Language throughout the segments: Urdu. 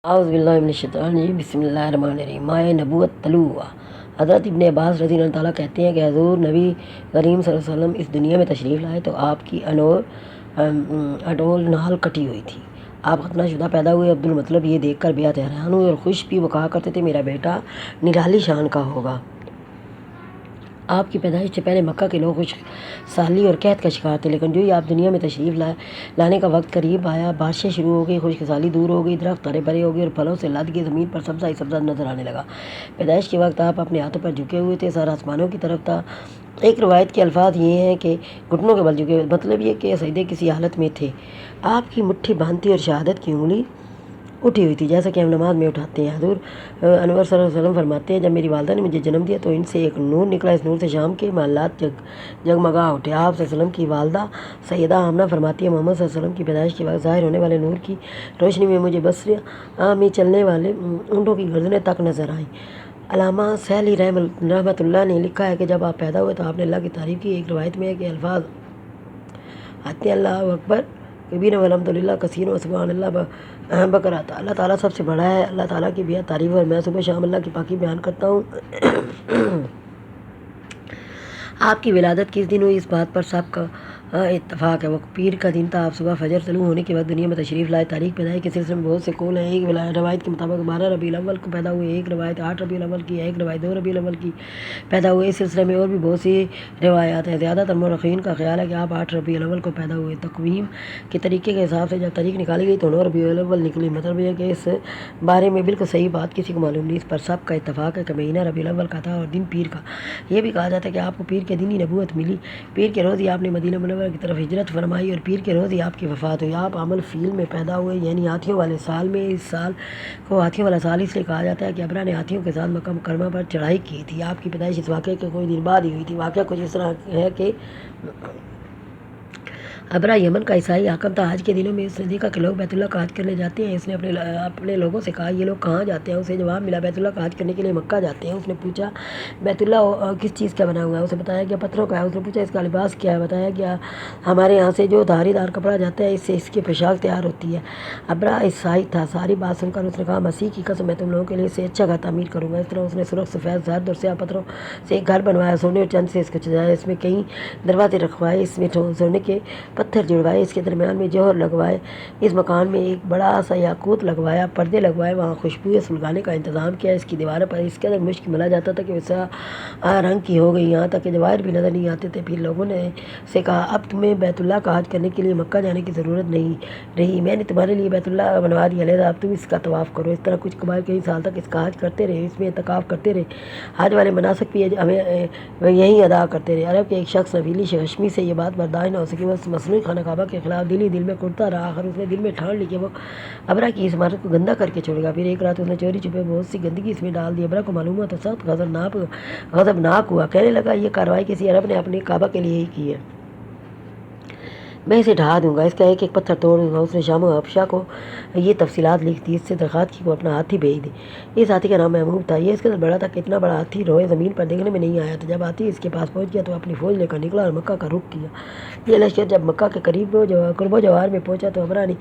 اعوذ باللہ من الشیطان الرجیم بسم اللہ الرحمن الرحیم مائے نبوت طلوع ہوا۔ حضرت ابن عباس رضی اللہ تعالیٰ کہتے ہیں کہ حضور نبی کریم صلی اللہ علیہ وسلم اس دنیا میں تشریف لائے تو آپ کی اڈول نال کٹی ہوئی تھی۔ آپ ختنہ شدہ پیدا ہوئے۔ عبدالمطلب یہ دیکھ کر بیعت حیران ہوئے اور خوش بھی، وہ کہا کرتے تھے میرا بیٹا نرالی شان کا ہوگا۔ آپ کی پیدائش سے پہلے مکہ کے لوگ خوش سالی اور قحط کا شکار تھے، لیکن جو ہی آپ دنیا میں تشریف لانے کا وقت قریب آیا، بارشیں شروع ہو گئی، خشک سالی دور ہو گئی، درخت ہرے بھرے ہو گئے اور پھلوں سے لد گئے، زمین پر سبزہ ہی سبزہ نظر آنے لگا۔ پیدائش کے وقت آپ اپنے ہاتھوں پر جھکے ہوئے تھے، سر آسمانوں کی طرف تھا۔ ایک روایت کے الفاظ یہ ہیں کہ گھٹنوں کے بل جھکے، مطلب یہ کہ سجدے کسی حالت میں تھے۔ آپ کی مٹھی باندھتی اور شہادت کی انگلی اٹھی ہوئی تھی، جیسا کہ ہم نماز میں اٹھاتے ہیں۔ حضور انور صلی اللہ علیہ وسلم فرماتے ہیں جب میری والدہ نے مجھے جنم دیا تو ان سے ایک نور نکلا، اس نور سے شام کے محلات جگمگا اٹھے۔ آپ صلی اللہ علیہ وسلم کی والدہ سیدہ آمنہ فرماتی ہے محمد صلی اللہ علیہ وسلم کی پیدائش کے وقت ظاہر ہونے والے نور کی روشنی میں مجھے بصرہ میں چلنے والے اونٹوں کی گردنیں تک نظر آئیں۔ علامہ سہلی رحمۃ اللہ نے لکھا ہے کہ جب آپ پیدا ہوئے تو آپ نے اللہ کی تعریف کی۔ ایک روایت میں ہے کہ الفاظ آتے ہیں اللہ اکبر کبیرہ والحمد للہ کثیرا وسبحان اللہ بکرات۔ اللہ تعالیٰ سب سے بڑا ہے۔ اللہ تعالیٰ کی بیعت تعریف اور میں صبح شام اللہ کی پاکی بیان کرتا ہوں۔ آپ کی ولادت کس دن ہوئی اس بات پر سب کا اتفاق ہے، وہ پیر کا دن تھا۔ آپ صبح فجر طلوع ہونے کے وقت دنیا میں تشریف لائے۔ تاریخ پیدائش کے سلسلے میں بہت سے قول ہیں۔ ایک روایت کے مطابق 12 ربیع الاول کو پیدا ہوئے، ایک روایت 8 ربیع الاول کی، ایک روایت 2 ربیع الاول کی پیدا ہوئے۔ اس سلسلے میں اور بھی بہت سی روایات ہیں۔ زیادہ تر مورخین کا خیال ہے کہ آپ 8 ربیع الاول کو پیدا ہوئے۔ تقویم کے طریقے کے حساب سے جب تاریخ نکالی گئی تو 9 ربیع الاول نکلی۔ مطلب یہ کہ اس بارے میں بالکل صحیح بات کسی کو معلوم نہیں۔ اس پر سب کا اتفاق ہے کہ مہینہ ربیع الاول کا تھا اور دن پیر کا۔ یہ بھی کہا جاتا ہے کہ آپ کو پیر کے دن ہی نبوت ملی۔ پیر کے روز ہی آپ نے مدینہ منورہ کی طرف ہجرت فرمائی اور پیر کے روز ہی آپ کی وفات ہوئی۔ آپ عامل فیل میں پیدا ہوئے، یعنی ہاتھیوں والے سال میں۔ اس سال کو ہاتھیوں والا سال اس لیے کہا جاتا ہے کہ ابرا نے ہاتھیوں کے ساتھ مکہ مکرمہ پر چڑھائی کی تھی۔ آپ کی پیدائش اس واقعے کے کچھ دن بعد ہی ہوئی تھی۔ واقعہ کچھ اس طرح ہے کہ ابرا یمن کا عیسائی حاکم تھا۔ حج کے دنوں میں اس نے دیکھا کہ لوگ بیت اللہ کا حج کرنے جاتے ہیں۔ اس نے اپنے لوگوں سے کہا یہ لوگ کہاں جاتے ہیں؟ اسے جواب ملا بیت اللہ کا حج کرنے کے لیے مکہ جاتے ہیں۔ اس نے پوچھا بیت اللہ کس چیز کا بنا ہوا ہے؟ اسے بتایا گیا پتھروں کا ہے۔ اس نے پوچھا اس کا لباس کیا ہے؟ بتایا گیا ہمارے یہاں سے جو دھاری دار کپڑا جاتا ہے اس سے اس کی پوشاک تیار ہوتی ہے۔ ابرا عیسائی تھا۔ ساری بات سن کر اس نے کہا مسیح کی قسم میں تم لوگوں کے لیے اس سے اچھا گھر تعمیر کروں گا۔ اس طرح اس نے سرخ سفید زرد اور سیاہ پتھروں سے ایک گھر بنوایا، سونے اور چاندی سے اس کو سجایا، اس میں کئی دروازے رکھوائے، اس میں سونے کے پتھر جڑوائے، اس کے درمیان میں جوہر لگوائے، اس مکان میں ایک بڑا سا یاقوت لگوایا، پردے لگوائے، وہاں خوشبوئیں سلگانے کا انتظام کیا۔ اس کی دیواروں پر اس قدر مشک ملا جاتا تھا کہ وہ سیاہ رنگ کی ہو گئی، یہاں تک کہ جواہر بھی نظر نہیں آتے تھے۔ پھر لوگوں نے سے کہا اب تمہیں بیت اللہ کا حج کرنے کے لیے مکہ جانے کی ضرورت نہیں رہی، میں نے تمہارے لیے بیت اللہ بنوا دیا، لہذا اب تم اس کا طواف کرو۔ اس طرح کچھ قبائل کئی سال تک اس کا حج کرتے رہے، اس میں اعتکاف کرتے رہے، حج والے مناسک بھی ہمیں یہیں ادا کرتے رہے۔ عرب کے ایک شخص نبیلی ششمی سے یہ بات برداشت نہ ہو سکی، وہ مصنوعی خانہ کعبہ کے خلاف دل میں کرتا رہا۔ آخر اس نے دل میں ٹھان لی کہ وہ ابرا کی اس عمارت کو گندہ کر کے چھوڑے گا۔ پھر ایک رات اس نے چوری چھپے بہت سی گندگی اس میں ڈال دی۔ ابرا کو معلوم ہوا تو سخت غضبناک ہوا، کہنے لگا یہ کارروائی کسی عرب نے اپنے کعبہ کے لیے ہی کی ہے، میں اسے ڈھا دوں گا، اس کا ایک ایک پتھر توڑ دوں گا۔ اس نے شام و حبشہ کو یہ تفصیلات لکھ دی، اس سے درخواست کی وہ اپنا ہاتھی بھیج دے۔ اس ہاتھی کا نام محمود تھا۔ یہ اس قدر بڑا تھا کہ اتنا بڑا ہاتھی روئے زمین پر دیکھنے میں نہیں آیا تھا۔ جب ہاتھی اس کے پاس پہنچ گیا تو اپنی فوج لے کر نکلا اور مکہ کا رخ کیا۔ یہ لشکر جب مکہ کے قریب قرب و جوار میں پہنچا تو ابرا نے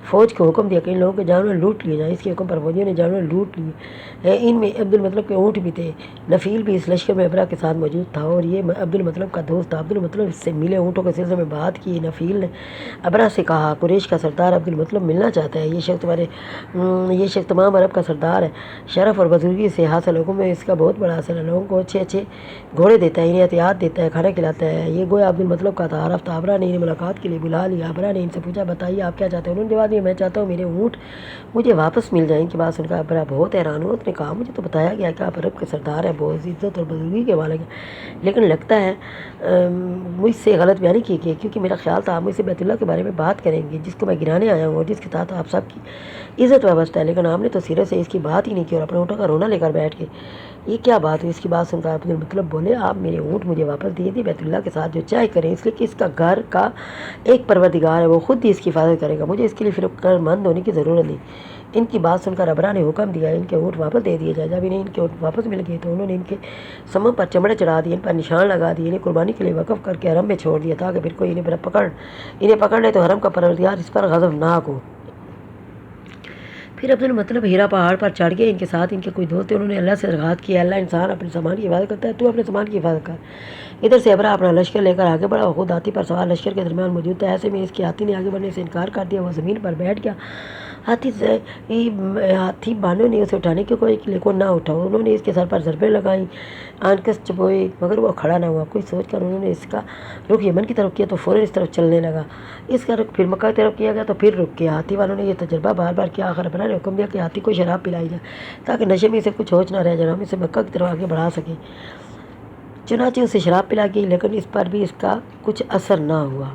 فوج کو حکم دیا کہ ان لوگوں کے جانور لوٹ لیے جائیں۔ اس کے حکم پر فوجیوں نے جانور لوٹ لیے۔ ان میں عبدالمطلب کے اونٹ بھی تھے۔ نفیل بھی اس لشکر میں ابرا کے ساتھ موجود تھا اور یہ عبدالمطلب کا دوست تھا۔ عبدالمطلب اس سے ملے، اونٹوں کے سلسلے میں بات کی۔ نفیل نے ابرا سے کہا قریش کا سردار عبدالمطلب ملنا چاہتا ہے، یہ شخص تمام عرب کا سردار ہے، شرف اور بزرگی سے حاصل حکم میں اس کا بہت بڑا اثر ہے، لوگوں کو اچھے اچھے گھوڑے دیتا ہے، انہیں احتیاط دیتا ہے، کھانا کھلاتا ہے۔ یہ گویا عبدالمطلب کا تعارف تھا۔ ابرا نے انہیں ملاقات کے لیے بلا لیا۔ ابرا نے ان سے پوچھا بتائیے آپ کیا چاہتے ہیں؟ انہوں نے جواب دیا میں چاہتا ہوں میرے اونٹ مجھے واپس مل جائیں۔ ان کی بات سن کر ابرا بہت حیران ہوا۔ اس نے کہا مجھے تو بتایا گیا کہ آپ عرب کے سردار ہیں، بہت عزت اور بزرگی کے مالک ہیں، لیکن لگتا ہے مجھ سے غلط بیانی کی گئی، کیونکہ میرا خیال تھا آپ مجھ سے بیت اللہ کے بارے میں بات کریں گے جس کو میں گرانے آیا ہوں اور جس کے ساتھ آپ سب کی عزت وابستہ ہے، لیکن آپ نے تو سرے سے اس کی بات ہی نہیں کی اور اپنے اونٹوں کا رونا لے کر بیٹھ گئے۔ یہ کیا بات ہوئی؟ اس کی بات سن کر عبدالمطلب بولے آپ میرے اونٹ مجھے واپس دے دیں، بیت اللہ کے ساتھ جو چاہے کریں، اس لیے کہ اس کا گھر کا ایک پروردگار ہے، وہ خود ہی اس کی حفاظت کرے گا، مجھے اس کے لیے فکر مند ہونے کی ضرورت نہیں۔ ان کی بات سن کر ابرا نے حکم دیا ان کے اونٹ واپس دے دیے جائے۔ جب انہیں ان کے اونٹ واپس مل گئے تو انہوں نے ان کے سموں پر چمڑے چڑھا دیے، ان پر نشان لگا دیے، انہیں قربانی کے لیے وقف کر کے حرم میں چھوڑ دیا تاکہ پھر کوئی انہیں پکڑ لے تو حرم کا پروردگار اس پر غضبناک ہو۔ پھر اپنے مطلب ہیرا پہاڑ پر چڑھ گئے، ان کے ساتھ ان کے کوئی دوست تھے، انہوں نے اللہ سے درخواست کی، اللہ انسان اپنے سامان کی حفاظت کرتا ہے، تو اپنے سامان کی حفاظت کر۔ ادھر سے ابرا اپنا لشکر لے کر آگے بڑھا، وہ خود ہاتھی پر سوار لشکر کے درمیان موجود تھا، ایسے میں اس کے ہاتھی نے آگے بڑھنے سے انکار کر دیا، وہ زمین پر بیٹھ گیا۔ ہاتھی بانوں نے اسے اٹھانے کی کوشش کی لیکن نہ اٹھا، انہوں نے اس کے سر پر ضربیں لگائیں، آنکس چبوئے مگر وہ کھڑا نہ ہوا۔ کچھ سوچ کر انہوں نے اس کا رخ یمن کی طرف کیا تو فوراً اس طرف چلنے لگا، اس کا رخ پھر مکہ کی طرف کیا گیا تو پھر رک گیا۔ ہاتھی والوں نے یہ تجربہ بار بار کیا، آخر ابرا نے حکم دیا کہ ہاتھی کو شراب پلائی جائے تاکہ نشے میں اسے کچھ ہوش نہ رہ جائے، ہم اسے مکہ کی طرف آگے بڑھا سکیں۔ چنانچہ اسے شراب پلائی گئی لیکن اس پر بھی اس کا کچھ اثر نہ ہوا۔